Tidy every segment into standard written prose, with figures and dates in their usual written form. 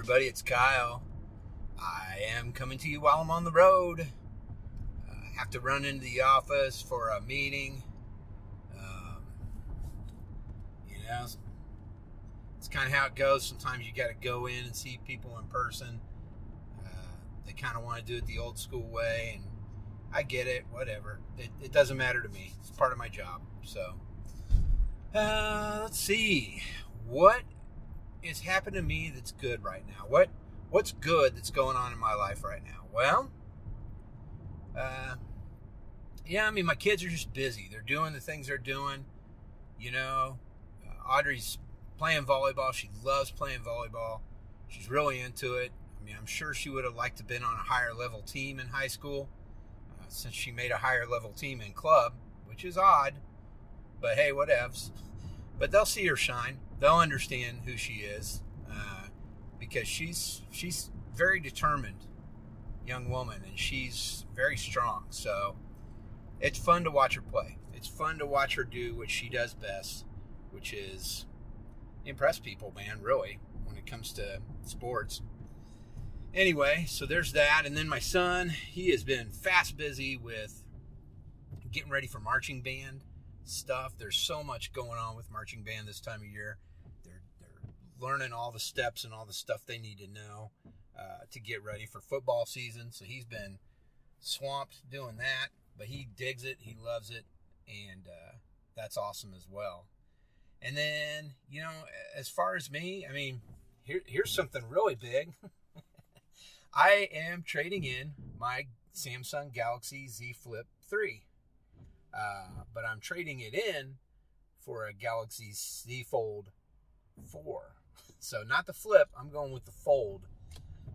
everybody, it's Kyle. I am coming to you while I'm on the road. I have to run into the office for a meeting. It's kind of how it goes. Sometimes you got to go in and see people in person. They kind of want to do it the old school way, and I get it, whatever. It doesn't matter to me. It's part of my job. So, let's see. What is happening to me that's good right now? What's good that's going on in my life right now? Well, my kids are just busy. They're doing the things they're doing. Audrey's playing volleyball. She loves playing volleyball. She's really into it. I'm sure she would have liked to have been on a higher level team in high school, since she made a higher level team in club, which is odd, but hey, whatevs. But they'll see her shine. They'll understand who she is, because she's very determined young woman, and she's very strong. So it's fun to watch her play. It's fun to watch her do what she does best, which is impress people, man, really, when it comes to sports. Anyway, so there's that. And then my son, he has been fast busy with getting ready for marching band stuff. There's so much going on with marching band this time of year. They're learning all the steps and all the stuff they need to know to get ready for football season. So he's been swamped doing that, but he digs it. He loves it. And that's awesome as well. And then, as far as me, here's something really big. I am trading in my Samsung Galaxy Z Flip 3. But I'm trading it in for a Galaxy Z Fold 4. So not the Flip, I'm going with the Fold.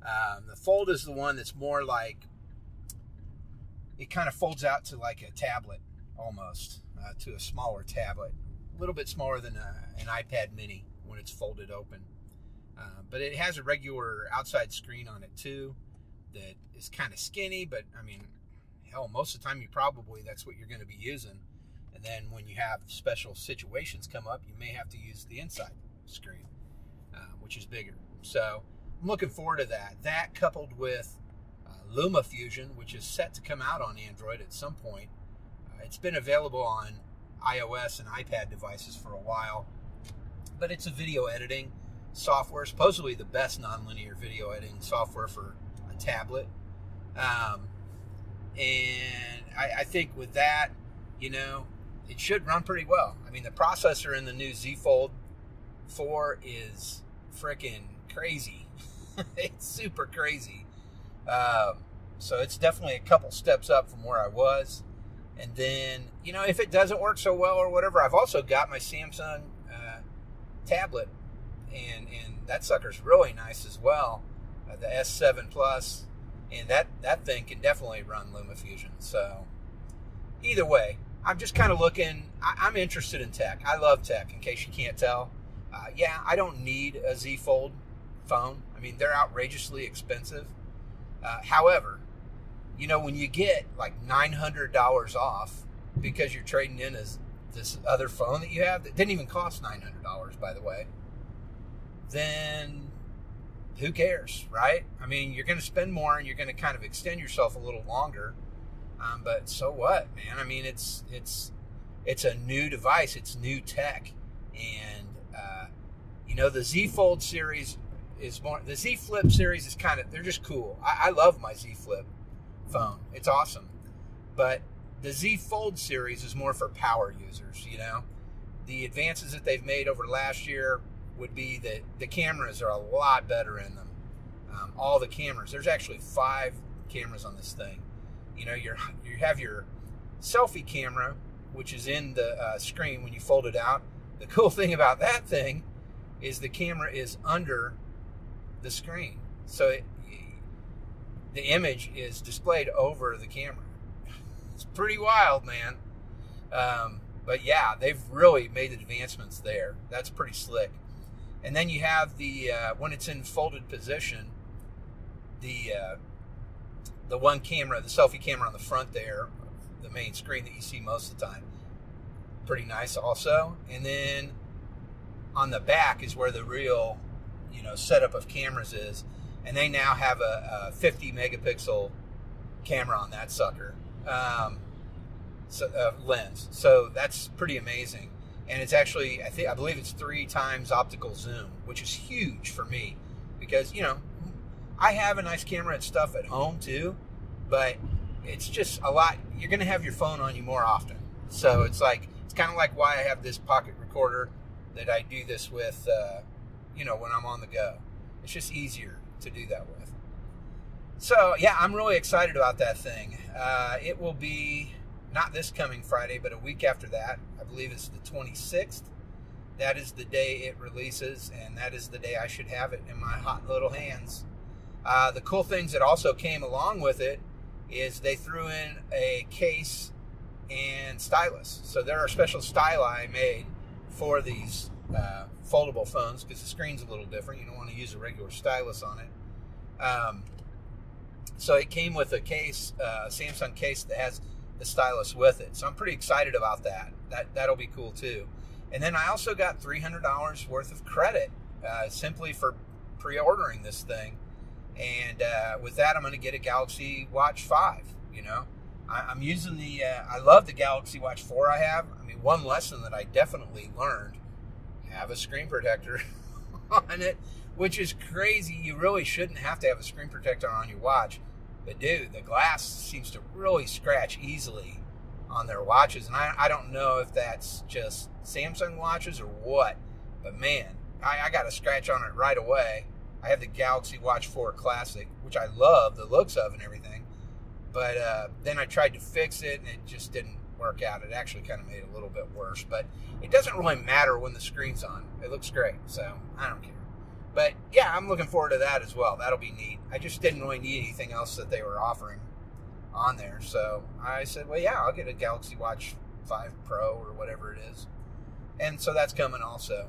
The Fold is the one that's more like, it kind of folds out to like a tablet almost, to a smaller tablet. A little bit smaller than an iPad mini when it's folded open. But it has a regular outside screen on it too that is kind of skinny, but hell, most of the time that's what you're going to be using. And then when you have special situations come up, you may have to use the inside screen, which is bigger. So I'm looking forward to that. That coupled with LumaFusion, which is set to come out on Android at some point. It's been available on iOS and iPad devices for a while, but it's a video editing software, supposedly the best nonlinear video editing software for a tablet. And I think with that, it should run pretty well. The processor in the new Z Fold 4 is freaking crazy. It's super crazy. So it's definitely a couple steps up from where I was. And then, if it doesn't work so well or whatever, I've also got my Samsung tablet. And that sucker's really nice as well, the S7 Plus, and that thing can definitely run LumaFusion. So either way, I'm just kind of looking. I'm interested in tech. I love tech, in case you can't tell. I don't need a Z Fold phone. They're outrageously expensive. However, when you get like $900 off because you're trading in this other phone that you have that didn't even cost $900, by the way, then who cares, right? You're going to spend more and you're going to kind of extend yourself a little longer. But so what, man? It's a new device. It's new tech. And, the Z Fold series is more, the Z Flip series is they're just cool. I love my Z Flip phone. It's awesome. But the Z Fold series is more for power users, The advances that they've made over last year would be that the cameras are a lot better in them. All the cameras. There's actually 5 cameras on this thing. You have your selfie camera, which is in the screen when you fold it out. The cool thing about that thing is the camera is under the screen. So the image is displayed over the camera. It's pretty wild, man. But yeah, they've really made advancements there. That's pretty slick. And then you have the when it's in folded position, the one camera, the selfie camera on the front there, the main screen that you see most of the time. Pretty nice also. And then on the back is where the real, setup of cameras is, and they now have a 50 megapixel camera on that sucker, lens. So that's pretty amazing. And it's actually, I believe it's 3 times optical zoom, which is huge for me because, I have a nice camera and stuff at home too, but it's just a lot. You're going to have your phone on you more often. So it's kind of like why I have this pocket recorder that I do this with, when I'm on the go. It's just easier to do that with. So yeah, I'm really excited about that thing. It will be not this coming Friday, but a week after that. I believe it's the 26th. That is the day it releases, and that is the day I should have it in my hot little hands. The cool things that also came along with it is they threw in a case and stylus. So there are special styli made for these foldable phones because the screen's a little different. You don't want to use a regular stylus on it. So it came with a case, a Samsung case that has the stylus with it. So I'm pretty excited about that. That'll be cool too. And then I also got $300 worth of credit simply for pre-ordering this thing. And with that, I'm going to get a Galaxy Watch 5. I'm using I love the Galaxy Watch 4 I have. I mean, one lesson that I definitely learned, have a screen protector on it, which is crazy. You really shouldn't have to have a screen protector on your watch. But dude, the glass seems to really scratch easily on their watches. And I don't know if that's just Samsung watches or what. But man, I got a scratch on it right away. I have the Galaxy Watch 4 Classic, which I love the looks of and everything. But then I tried to fix it, and it just didn't work out. It actually kind of made it a little bit worse. But it doesn't really matter when the screen's on. It looks great, so I don't care. But yeah, I'm looking forward to that as well. That'll be neat. I just didn't really need anything else that they were offering on there. So I said, well, yeah, I'll get a Galaxy Watch 5 Pro or whatever it is. And so that's coming also.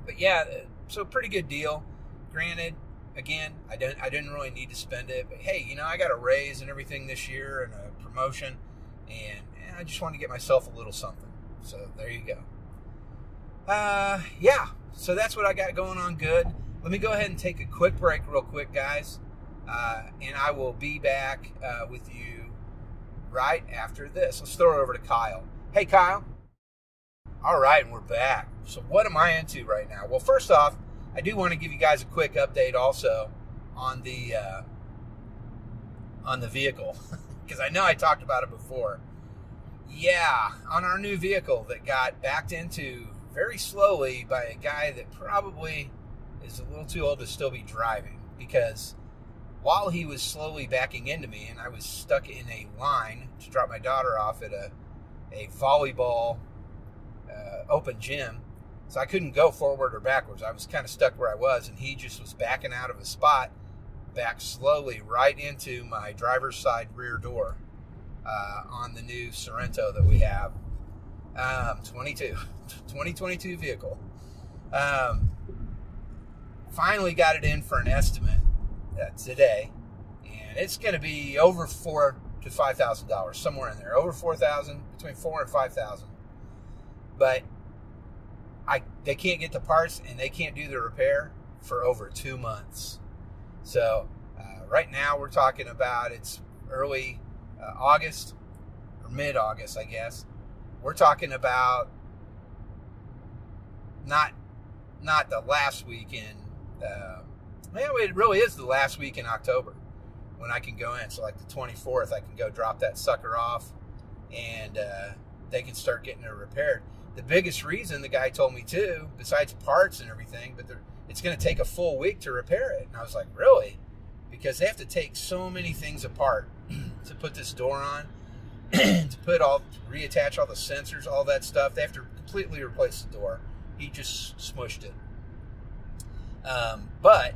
But yeah, so pretty good deal. Granted, again, I didn't really need to spend it, but hey, I got a raise and everything this year and a promotion, and I just want to get myself a little something. So there you go. Yeah, so that's what I got going on good. Let me go ahead and take a quick break real quick, guys, and I will be back with you right after this. Let's throw it over to Kyle. Hey, Kyle. All right, and we're back. So what am I into right now? Well, first off, I do want to give you guys a quick update also on the vehicle because I know I talked about it before. Yeah, on our new vehicle that got backed into very slowly by a guy that probably is a little too old to still be driving, because while he was slowly backing into me and I was stuck in a line to drop my daughter off at a volleyball open gym, so I couldn't go forward or backwards. I was kind of stuck where I was, and he just was backing out of a spot, backed slowly right into my driver's side rear door on the new Sorento that we have. 2022 vehicle. Finally got it in for an estimate today, and it's going to be over $4,000 to $5,000, somewhere in there. Over $4,000, between $4,000 and $5,000. But they can't get the parts and they can't do the repair for over 2 months. So right now we're talking about it's early August or mid-August, I guess. We're talking about not the last week in, it really is the last week in October when I can go in. So like the 24th, I can go drop that sucker off and they can start getting it repaired. The biggest reason the guy told me too, besides parts and everything, but it's going to take a full week to repair it. And I was like, really? Because they have to take so many things apart to put this door on, to reattach all the sensors, all that stuff. They have to completely replace the door. He just smushed it. But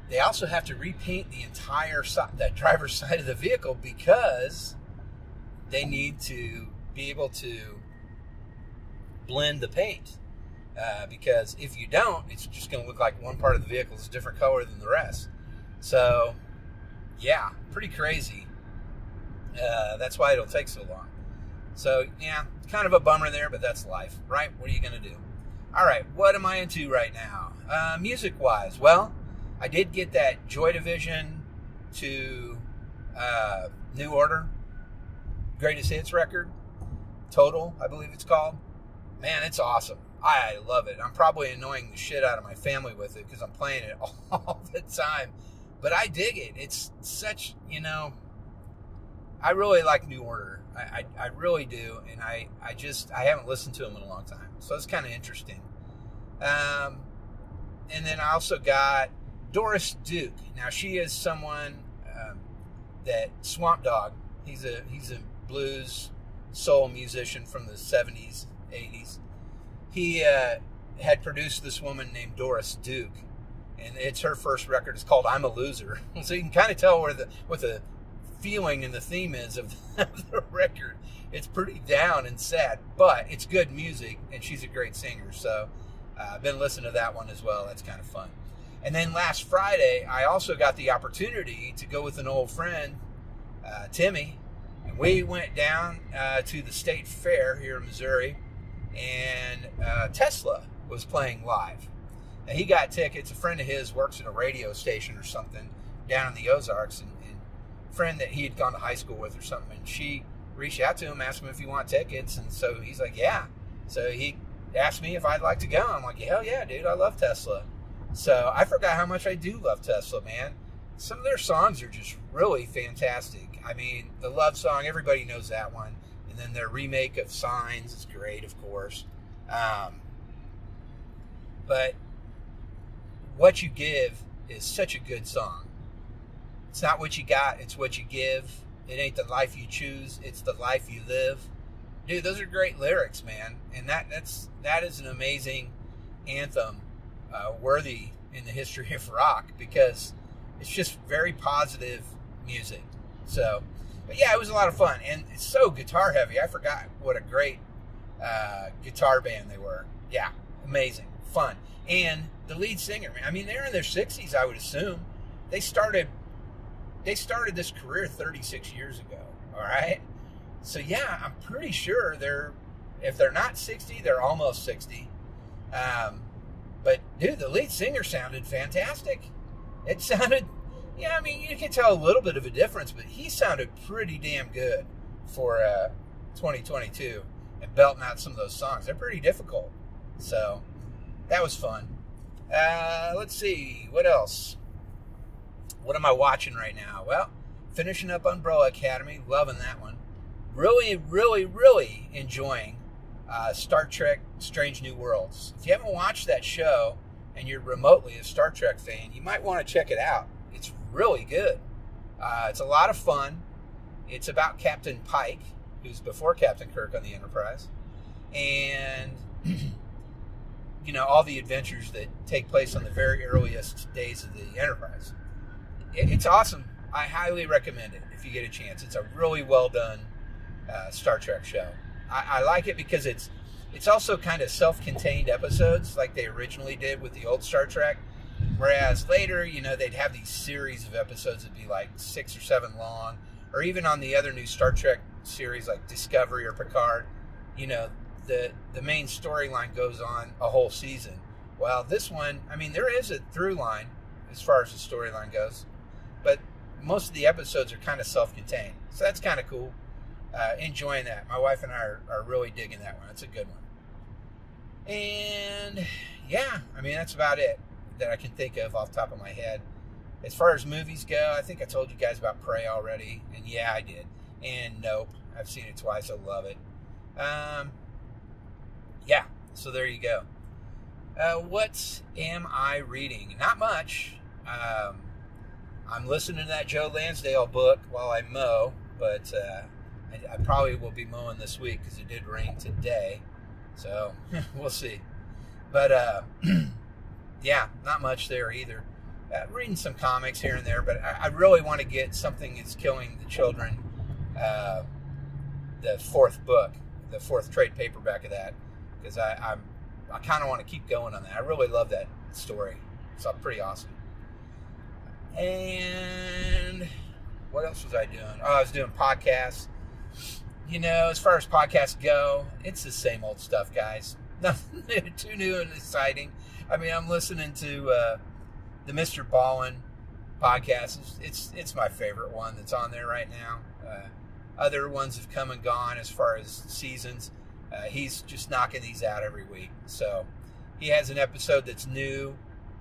they also have to repaint the entire that driver's side of the vehicle because they need to be able to blend the paint. Because if you don't, it's just going to look like one part of the vehicle is a different color than the rest. So, yeah, pretty crazy. That's why it'll take so long. So, yeah, kind of a bummer there, but that's life, right? What are you going to do? All right, what am I into right now? Music-wise, well, I did get that Joy Division to New Order Greatest Hits record, Total, I believe it's called. Man, it's awesome. I love it. I'm probably annoying the shit out of my family with it because I'm playing it all the time. But I dig it. It's such, I really like New Order. I really do. And I haven't listened to them in a long time. So it's kind of interesting. And then I also got Doris Duke. Now, she is someone that Swamp Dogg, he's a blues soul musician from the 70s, 80s. He had produced this woman named Doris Duke, and it's her first record. It's called I'm a Loser. So you can kind of tell what the feeling and the theme is of the record. It's pretty down and sad, but it's good music, and she's a great singer. So I've been listening to that one as well. That's kind of fun. And then last Friday, I also got the opportunity to go with an old friend, Timmy, and we went down to the state fair here in Missouri, and Tesla was playing live. Now, he got tickets. A friend of his works at a radio station or something down in the Ozarks, and a friend that he had gone to high school with or something, and she reached out to him, asked him if he wanted tickets, and so he's like, yeah. So he asked me if I'd like to go. I'm like, hell yeah, dude, I love Tesla. So I forgot how much I do love Tesla, man. Some of their songs are just really fantastic. I mean, the love song, everybody knows that one. And then their remake of Signs is great, of course. But What You Give is such a good song. It's not what you got, it's what you give. It ain't the life you choose, it's the life you live. Dude, those are great lyrics, man. And that is an amazing anthem, worthy in the history of rock, because it's just very positive music. So, but yeah, it was a lot of fun, and it's so guitar heavy. I forgot what a great guitar band they were. Yeah, amazing, fun. And the lead singer, I mean, they're in their 60s, I would assume. They started this career 36 years ago. All right, so yeah, I'm pretty sure if they're not 60, they're almost 60. But dude, the lead singer sounded fantastic. It sounded, yeah, I mean, you can tell a little bit of a difference, but he sounded pretty damn good for 2022 and belting out some of those songs. They're pretty difficult. So that was fun. Let's see, what else? What am I watching right now? Well, finishing up Umbrella Academy, loving that one. Really, really, really enjoying Star Trek Strange New Worlds. If you haven't watched that show and you're remotely a Star Trek fan, you might want to check it out. It's really good. It's a lot of fun. It's about Captain Pike, who's before Captain Kirk on the Enterprise, and all the adventures that take place on the very earliest days of the Enterprise. It's awesome. I highly recommend it if you get a chance. It's a really well done Star Trek show. I like it because it's also kind of self-contained episodes like they originally did with the old Star Trek. Whereas later, they'd have these series of episodes that'd be like 6 or 7 long, or even on the other new Star Trek series like Discovery or Picard, the main storyline goes on a whole season. Well, this one, I mean, there is a through line as far as the storyline goes, but most of the episodes are kind of self-contained. So that's kind of cool. Enjoying that. My wife and I are really digging that one. It's a good one. And yeah, I mean, that's about it that I can think of off the top of my head. As far as movies go, I think I told you guys about Prey already. And yeah, I did. And Nope. I've seen it twice. I love it. Yeah, so there you go. What am I reading? Not much. I'm listening to that Joe Lansdale book while I mow, but I probably will be mowing this week because it did rain today. So we'll see. But yeah, not much there either. Reading some comics here and there, but I really want to get Something Is Killing the Children, the 4th book, the 4th trade paperback of that, because I kind of want to keep going on that. I really love that story. It's pretty awesome. And what else was I doing? Oh, I was doing podcasts. As far as podcasts go, it's the same old stuff, guys. Nothing too new and exciting. I mean, I'm listening to the Mr. Ballin podcast. It's my favorite one that's on there right now. Other ones have come and gone as far as seasons. He's just knocking these out every week. So he has an episode that's new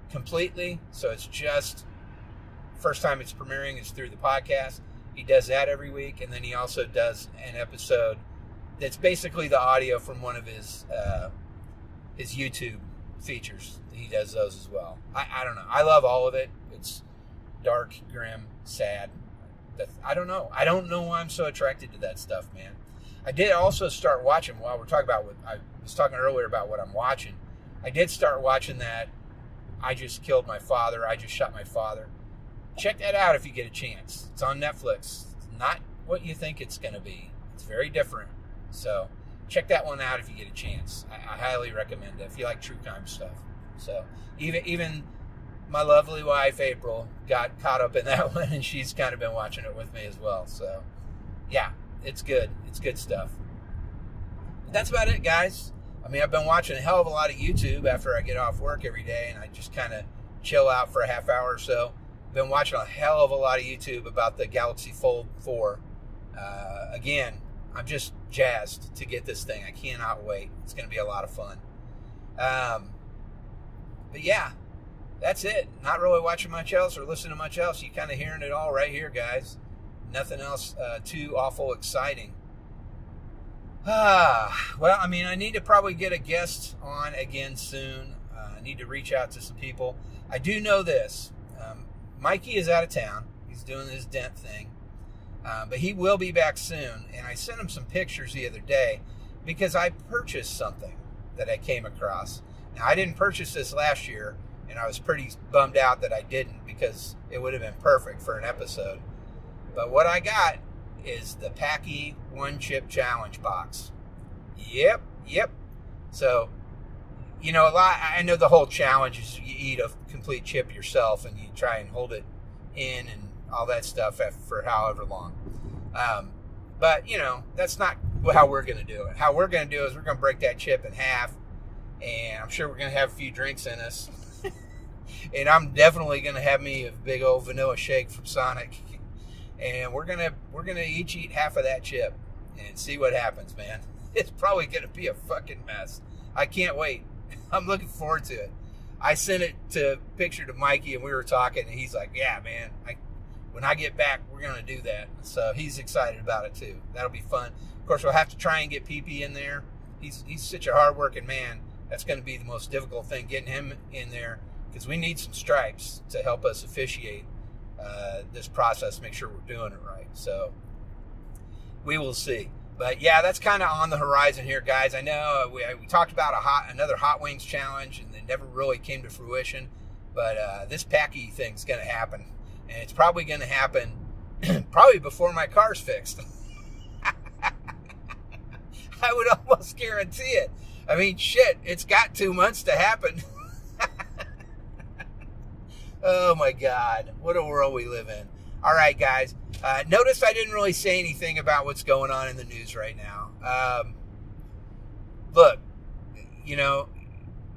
completely. So it's just first time it's premiering is through the podcast. He does that every week, and then he also does an episode that's basically the audio from one of his YouTube features. He does those as well. I don't know. I love all of it. It's dark, grim, sad. I don't know. I don't know why I'm so attracted to that stuff, man. I did also start watching, while we're talking about what I was talking earlier about what I'm watching. I did start watching that I Just Killed My Father, I Just Shot My Father. Check that out if you get a chance. It's on Netflix. It's not what you think it's going to be. It's very different. So check that one out if you get a chance. I highly recommend it if you like true crime stuff. So even my lovely wife, April, got caught up in that one, and she's kind of been watching it with me as well. So, yeah, it's good. It's good stuff. But that's about it, guys. I mean, I've been watching a hell of a lot of YouTube after I get off work every day, and I just kind of chill out for a half hour or so. Been watching a hell of a lot of YouTube about the Galaxy Fold 4. Again, I'm just jazzed to get this thing. I cannot wait. It's going to be a lot of fun. But yeah, that's it. Not really watching much else or listening to much else. You kind of hearing it all right here, guys. Nothing else too awful exciting. Well, I mean, I need to probably get a guest on again soon. I need to reach out to some people. I do know this. Mikey is out of town. He's doing his dent thing. But he will be back soon. And I sent him some pictures the other day because I purchased something that I came across. Now, I didn't purchase this last year, and I was pretty bummed out that I didn't because it would have been perfect for an episode. But what I got is the Paqui One Chip Challenge box. Yep. So, you know, I know the whole challenge is you eat a complete chip yourself and you try and hold it in and all that stuff for however long. But, you know, that's not how we're going to do it. How we're going to do it is we're going to break that chip in half, and I'm sure we're going to have a few drinks in us. And I'm definitely going to have me a big old vanilla shake from Sonic. And we're gonna each eat half of that chip and see what happens, man. It's probably going to be a fucking mess. I can't wait. I'm looking forward to it. I sent it to picture to Mikey, and we were talking, and he's like, yeah, man, when I get back, we're going to do that. So he's excited about it, too. That'll be fun. Of course, we'll have to try and get PP in there. He's such a hard-working man. That's going to be the most difficult thing, getting him in there, because we need some stripes to help us officiate this process, make sure we're doing it right. So we will see. But yeah, that's kind of on the horizon here, guys. I know we talked about another Hot Wings challenge, and it never really came to fruition. But this Paqui thing's going to happen, and it's probably going to happen probably before my car's fixed. I would almost guarantee it. I mean, shit, it's got 2 months to happen. Oh my God, what a world we live in. All right, guys. Notice I didn't really say anything about what's going on in the news right now. Look, you know,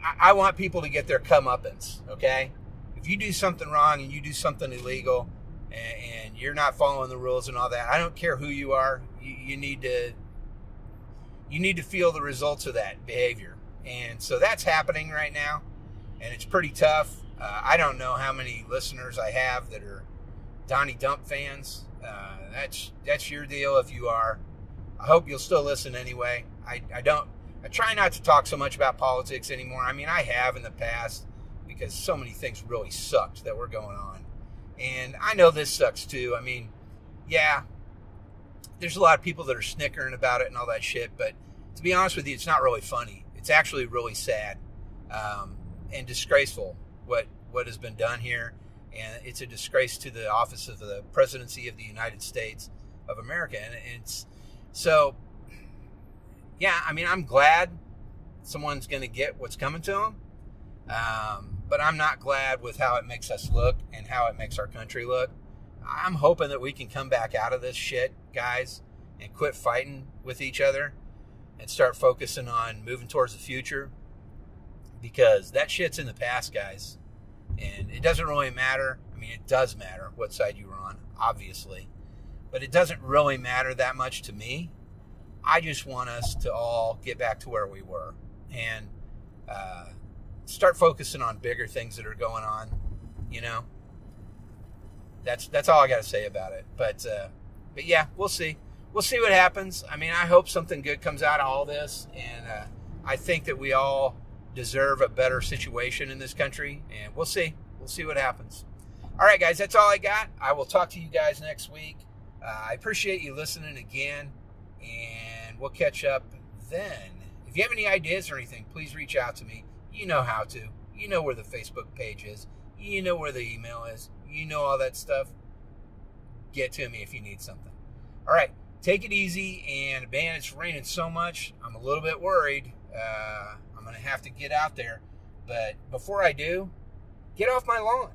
I want people to get their comeuppance, okay? If you do something wrong and you do something illegal and you're not following the rules and all that, I don't care who you are, you need to feel the results of that behavior. And so that's happening right now, and it's pretty tough. I don't know how many listeners I have that are Donnie Dump fans. That's your deal if you are. I hope you'll still listen anyway. I try not to talk so much about politics anymore. I mean, I have in the past because so many things really sucked that were going on. And I know this sucks too. I mean, yeah, there's a lot of people that are snickering about it and all that shit, but to be honest with you, it's not really funny. It's actually really sad and disgraceful what has been done here. And it's a disgrace to the office of the presidency of the United States of America. And it's so, yeah, I mean, I'm glad someone's going to get what's coming to them. But I'm not glad with how it makes us look and how it makes our country look. I'm hoping that we can come back out of this shit, guys, and quit fighting with each other and start focusing on moving towards the future, because that shit's in the past, guys. And it doesn't really matter. I mean, it does matter what side you're on, obviously, but it doesn't really matter that much to me. I just want us to all get back to where we were and start focusing on bigger things that are going on. You know, that's all I got to say about it. But yeah, we'll see. We'll see what happens. I mean, I hope something good comes out of all this, and I think that we all deserve a better situation in this country, and we'll see. We'll see what happens. All right, guys, that's all I got. I will talk to you guys next week. I appreciate you listening again, and we'll catch up then. If you have any ideas or anything, please reach out to me. You know how to. You know where the Facebook page is. You know where the email is. You know all that stuff. Get to me if you need something. All right, take it easy, and man, it's raining so much, I'm a little bit worried. I'm going to have to get out there. But before I do, get off my lawn.